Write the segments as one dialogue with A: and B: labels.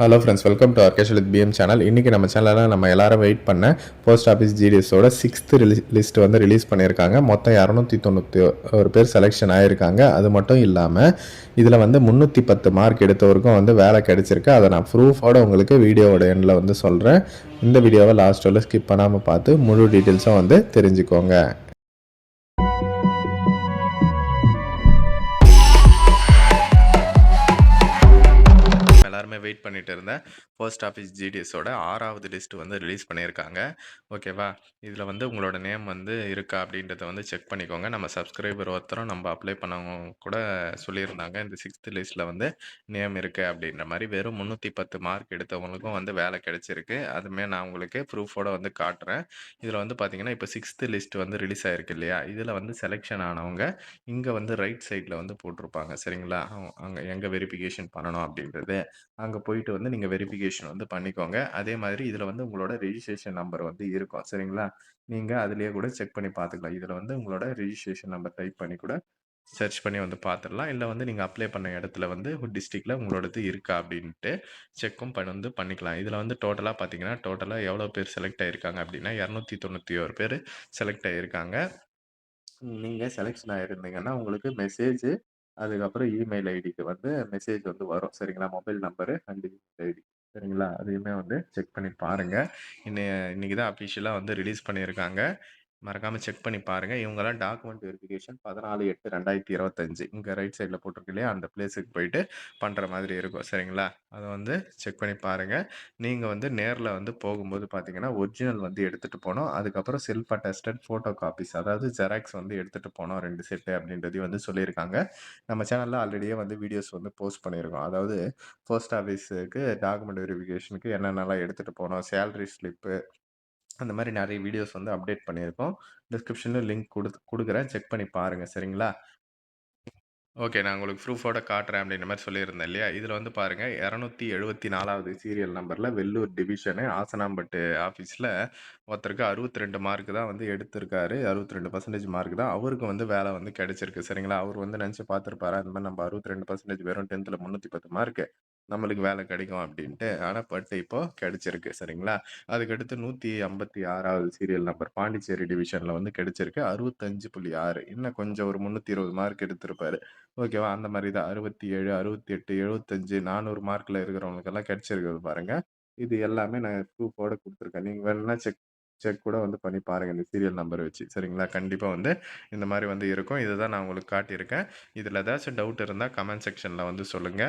A: Hello friends, welcome to ஆர்கேஷ் with PM channel. இன்றைக்கி நம்ம சேனலில் நம்ம எல்லாரும் வெயிட் பண்ண போஸ்ட் ஆஃபீஸ் ஜிடிஎஸோட சிக்ஸ்த்து லிஸ்ட் வந்து ரிலீஸ் பண்ணியிருக்காங்க. மொத்தம் 291 பேர் செலெக்ஷன் ஆகியிருக்காங்க. அது மட்டும் இல்லாமல் இதில் வந்து 310 மார்க் எடுத்தவருக்கும் வந்து வேலை கிடைச்சிருக்கு. அதை நான் ப்ரூஃபோட உங்களுக்கு வீடியோவோட எண்டில் வந்து சொல்கிறேன். இந்த வீடியோவை லாஸ்ட்டில் ஸ்கிப் பண்ணாமல் பார்த்து முழு டீட்டெயில்ஸும் வந்து தெரிஞ்சுக்கோங்க. எல்லாருமே வெயிட் பண்ணிட்டு இருந்தேன். போஸ்ட் ஆஃபீஸ் ஜிடிஎஸோட 6வது லிஸ்ட் வந்து ரிலீஸ் பண்ணியிருக்காங்க. ஓகேவா? இதில் வந்து உங்களோட நேம் வந்து இருக்கா அப்படின்றத வந்து செக் பண்ணிக்கோங்க. நம்ம சப்ஸ்கிரைபர் ஒருத்தரும் நம்ம அப்ளை பண்ணவங்க கூட சொல்லியிருந்தாங்க, இந்த 6th லிஸ்ட்டில் வந்து நேம் இருக்குது அப்படின்ற மாதிரி. வெறும் 310 மார்க் எடுத்தவங்களுக்கும் வந்து வேலை கிடைச்சிருக்கு. அதுமே நான் உங்களுக்கு ப்ரூஃபோட வந்து காட்டுறேன். இதில் வந்து பார்த்தீங்கன்னா, இப்போ 6th லிஸ்ட் வந்து ரிலீஸ் ஆயிருக்கு இல்லையா? இதில் வந்து செலெக்ஷன் ஆனவங்க இங்கே வந்து ரைட் சைடில் வந்து போட்டிருப்பாங்க. சரிங்களா? அங்கே எங்கே வெரிஃபிகேஷன் பண்ணணும் அப்படின்றது அங்கே போயிட்டு வந்து நீங்கள் வெரிஃபிகேஷன் வந்து பண்ணிக்கோங்க. அதே மாதிரி இதில் வந்து உங்களோட ரெஜிஸ்ட்ரேஷன் நம்பர் வந்து இருக்கும். சரிங்களா? நீங்கள் அதிலேயே கூட செக் பண்ணி பார்த்துக்கலாம். இதில் வந்து உங்களோட ரெஜிஸ்ட்ரேஷன் நம்பர் டைப் பண்ணி கூட சர்ச் பண்ணி வந்து பார்த்துடலாம். இல்லை வந்து நீங்கள் அப்ளை பண்ண இடத்துல வந்து டிஸ்ட்ரிக்டில் உங்களோடது இருக்கா அப்படின்ட்டு செக்கும் வந்து பண்ணிக்கலாம். இதில் வந்து டோட்டலாக பார்த்தீங்கன்னா, டோட்டலாக எவ்வளோ பேர் செலக்ட் ஆகியிருக்காங்க அப்படின்னா 291 பேர் செலக்ட் ஆகியிருக்காங்க. நீங்கள் செலெக்ஷன் ஆகிருந்தீங்கன்னா உங்களுக்கு மெசேஜ், அதுக்கப்புறம் இமெயில் ஐடிக்கு வந்து மெசேஜ் வந்து வரும். சரிங்களா? Mobile number and email ID. சரிங்களா? அதையுமே வந்து செக் பண்ணி பாருங்கள். இன்னைக்கு தான் அஃபிஷியலாக வந்து ரிலீஸ் பண்ணியிருக்காங்க. மறக்காமல் செக் பண்ணி பாருங்கள். இவங்கெல்லாம் டாக்குமெண்ட் வெரிஃபிகேஷன் 14/8/2025 இங்கே ரைட் சைடில் போட்டிருக்கு இல்லையா, அந்த பிளேஸுக்கு போயிட்டு பண்ணுற மாதிரி இருக்கும். சரிங்களா? அதை வந்து செக் பண்ணி பாருங்கள். நீங்கள் வந்து நேரில் வந்து போகும்போது பார்த்தீங்கன்னா, ஒரிஜினல் வந்து எடுத்துகிட்டு போகணும். அதுக்கப்புறம் செல்ஃப் அட்டஸ்டட் ஃபோட்டோ காப்பீஸ், அதாவது ஜெராக்ஸ் வந்து எடுத்துகிட்டு போனோம் 2 செட்டு அப்படின்றதையும் வந்து சொல்லியிருக்காங்க. நம்ம சேனலில் ஆல்ரெடியே வந்து வீடியோஸ் வந்து போஸ்ட் பண்ணியிருக்கோம். அதாவது போஸ்ட் ஆஃபீஸுக்கு டாக்குமெண்ட் வெரிஃபிகேஷனுக்கு என்னென்னலாம் எடுத்துகிட்டு போனோம், சேலரி ஸ்லிப்பு, அந்த மாதிரி நிறைய வீடியோஸ் வந்து அப்டேட் பண்ணியிருக்கோம். டிஸ்கிரிப்ஷனில் லிங்க் கொடுக்குறேன், செக் பண்ணி பாருங்கள். சரிங்களா? ஓகே. நான் உங்களுக்கு ப்ரூஃபோட காட்டுறேன் அப்படின்ற மாதிரி சொல்லியிருந்தேன் இல்லையா? இதில் வந்து பாருங்கள், 274வது சீரியல் நம்பரில் வெள்ளூர் டிவிஷனு ஆசனாம்பட்டு ஆஃபீஸில் ஒருத்தருக்கு 62 மார்க் தான் வந்து எடுத்திருக்காரு. 62% மார்க் தான். அவருக்கு வந்து வேலை வந்து கிடைச்சிருக்கு. சரிங்களா? அவர் வந்து நினச்சி பார்த்துருப்பாரு, அந்த மாதிரி நம்ம 62% வெறும் 10th 310 மார்க்கு நம்மளுக்கு வேலை கிடைக்கும் அப்படின்ட்டு. ஆனால் பட் இப்போ கிடைச்சிருக்கு. சரிங்களா? அதுக்கடுத்து 156வது சீரியல் நம்பர் பாண்டிச்சேரி டிவிஷனில் வந்து கிடைச்சிருக்கு. 65.6, இன்னும் கொஞ்சம் ஒரு 320 மார்க் எடுத்திருப்பாரு. ஓகேவா? அந்த மாதிரி தான் 67, 68, 75, 400 மார்க்ல இருக்கிறவங்களுக்கெல்லாம் கிடைச்சிருக்குது பாருங்க. இது எல்லாமே நான் ப்ரூஃபோட குடுத்துருக்கேன். நீங்க வேணும்னா செக் செக் கூட வந்து பண்ணி பாருங்க இந்த சீரியல் நம்பர் வச்சு. சரிங்களா? கண்டிப்பா வந்து இந்த மாரி வந்து இருக்கும். இதுதான் நான் உங்களுக்கு காட்டியிருக்கேன். இதுல ஏதாச்சும் டவுட் இருந்தா கமெண்ட் செக்ஷன்ல வந்து சொல்லுங்க.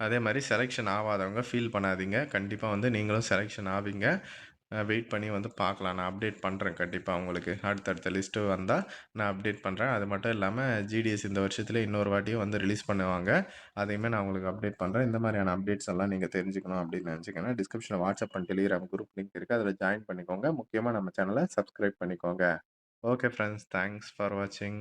A: அதே மாரி செலக்ஷன் ஆவாதவங்க ஃபீல் பண்ணாதீங்க. கண்டிப்பா வந்து நீங்களும் செலக்ஷன் ஆவீங்க. வெயிட் பண்ணி வந்து பார்க்கலாம். நான் அப்டேட் பண்ணுறேன் கண்டிப்பா உங்களுக்கு. அடுத்தடுத்த லிஸ்ட்டு வந்தா நான் அப்டேட் பண்ணுறேன். அது மட்டும் இல்லாம ஜிடிஎஸ் இந்த வருஷத்துல இன்னொரு வாட்டியும் வந்து ரிலீஸ் பண்ணுவாங்க. அதையுமே நான் உங்களுக்கு அப்டேட் பண்ணுறேன். இந்த மாதிரியான அப்டேட்ஸ் எல்லாம் நீங்க தெரிஞ்சுக்கணும் அப்படின்னு நினச்சிங்கன்னா, டிஸ்கிரிப்ஷன்ல WhatsApp and Telegram group link இருக்கு. அதில ஜாயின் பண்ணிக்கோங்க. முக்கியமா நம்ம சேனல சப்ஸ்கிரைப் பண்ணிக்கோங்க. Okay friends. தேங்க்ஸ் ஃபார் வாட்சிங்.